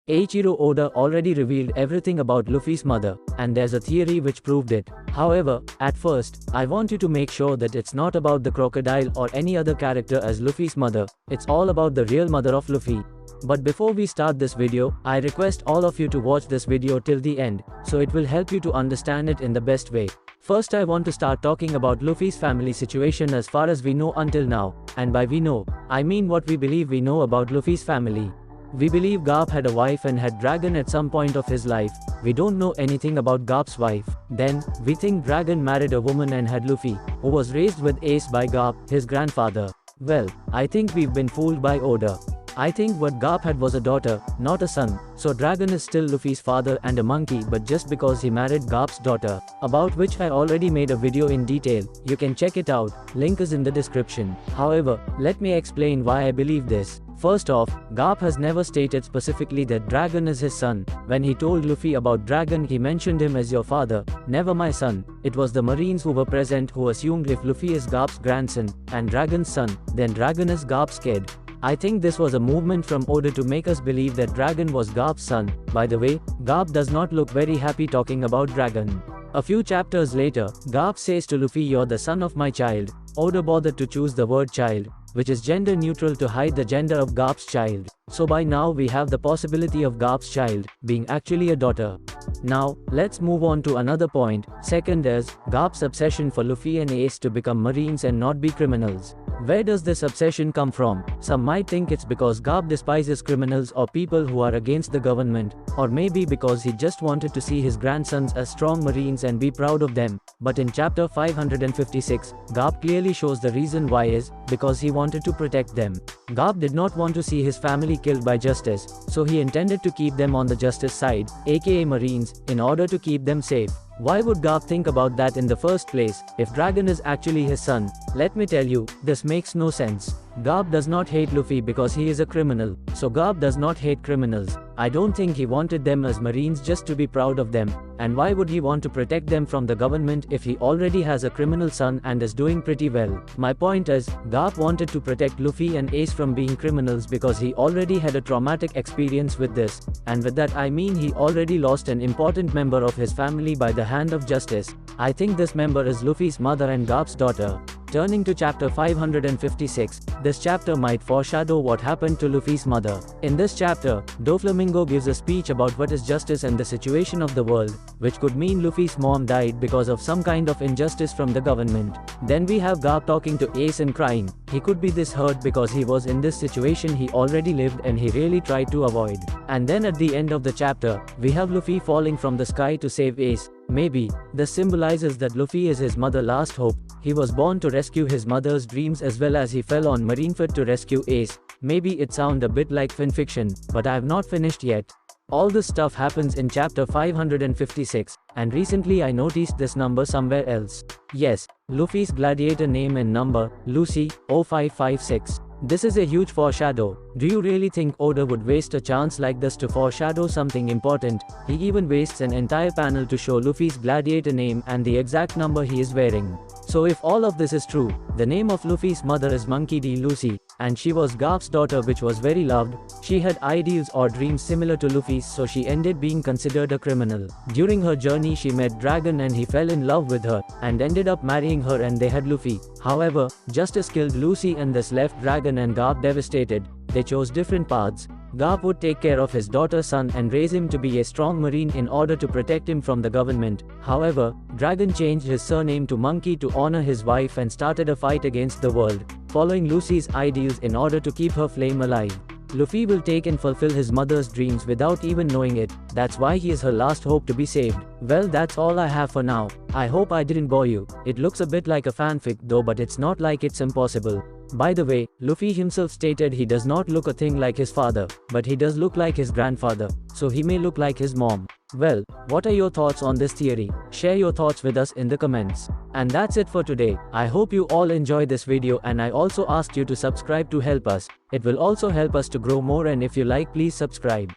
Eiichiro Oda already revealed everything about Luffy's mother, and there's a theory which proved it. However, at first, I want you to make sure that it's not about the crocodile or any other character as Luffy's mother, it's all about the real mother of Luffy. But before we start this video, I request all of you to watch this video till the end, so it will help you to understand it in the best way. First I want to start talking about Luffy's family situation as far as we know until now, and by we know, I mean what we believe we know about Luffy's family. We believe Garp had a wife and had Dragon at some point of his life. We don't know anything about Garp's wife. Then, we think Dragon married a woman and had Luffy, who was raised with Ace by Garp, his grandfather. Well, I think we've been fooled by Oda. I think what Garp had was a daughter, not a son, so Dragon is still Luffy's father and a monkey, but just because he married Garp's daughter, about which I already made a video in detail, you can check it out, link is in the description. However, let me explain why I believe this. First off, Garp has never stated specifically that Dragon is his son. When he told Luffy about Dragon, he mentioned him as your father, never my son. It was the Marines who were present who assumed if Luffy is Garp's grandson, and Dragon's son, then Dragon is Garp's kid. I think this was a movement from Oda to make us believe that Dragon was Garp's son. By the way, Garp does not look very happy talking about Dragon. A few chapters later, Garp says to Luffy, "You're the son of my child." Oda bothered to choose the word child, which is gender neutral to hide the gender of Garp's child. So by now we have the possibility of Garp's child being actually a daughter. Now, let's move on to another point. Second is, Garp's obsession for Luffy and Ace to become Marines and not be criminals. Where does this obsession come from? Some might think it's because Garp despises criminals or people who are against the government, or maybe because he just wanted to see his grandsons as strong Marines and be proud of them. But in chapter 556, Garp clearly shows the reason why is because he wanted to protect them. Garp did not want to see his family killed by justice, so he intended to keep them on the justice side, aka Marines, in order to keep them safe. Why would Garp think about that in the first place, if Dragon is actually his son? Let me tell you, this makes no sense. Garp does not hate Luffy because he is a criminal, so Garp does not hate criminals. I don't think he wanted them as Marines just to be proud of them, and why would he want to protect them from the government if he already has a criminal son and is doing pretty well? My point is, Garp wanted to protect Luffy and Ace from being criminals because he already had a traumatic experience with this, and with that I mean he already lost an important member of his family by the hand of justice. I think this member is Luffy's mother and Garp's daughter. Turning to chapter 556, this chapter might foreshadow what happened to Luffy's mother. In this chapter, Doflamingo gives a speech about what is justice and the situation of the world, which could mean Luffy's mom died because of some kind of injustice from the government. Then we have Garp talking to Ace and crying. He could be this hurt because he was in this situation he already lived and he really tried to avoid. And then at the end of the chapter, we have Luffy falling from the sky to save Ace. Maybe, this symbolizes that Luffy is his mother's last hope. He was born to rescue his mother's dreams as well as he fell on Marineford to rescue Ace. Maybe it sounds a bit like fanfiction, but I have not finished yet. All this stuff happens in chapter 556, and recently I noticed this number somewhere else. Yes, Luffy's gladiator name and number, Lucy, 0556. This is a huge foreshadow. Do you really think Oda would waste a chance like this to foreshadow something important? He even wastes an entire panel to show Luffy's gladiator name and the exact number he is wearing. So if all of this is true, the name of Luffy's mother is Monkey D. Lucy, and she was Garp's daughter which was very loved. She had ideals or dreams similar to Luffy's, so she ended being considered a criminal. During her journey she met Dragon and he fell in love with her, and ended up marrying her and they had Luffy. However, justice killed Lucy and this left Dragon and Garp devastated. They chose different paths. Garp would take care of his daughter's son and raise him to be a strong marine in order to protect him from the government. However, Dragon changed his surname to Monkey to honor his wife and started a fight against the world, following Lucy's ideals in order to keep her flame alive. Luffy will take and fulfill his mother's dreams without even knowing it. That's why he is her last hope to be saved. Well, that's all I have for now. I hope I didn't bore you. It looks a bit like a fanfic though, but it's not like it's impossible. By the way, Luffy himself stated he does not look a thing like his father, but he does look like his grandfather, so he may look like his mom. Well, what are your thoughts on this theory? Share your thoughts with us in the comments. And that's it for today. I hope you all enjoyed this video, and I also asked you to subscribe to help us. It will also help us to grow more, and if you like, please subscribe.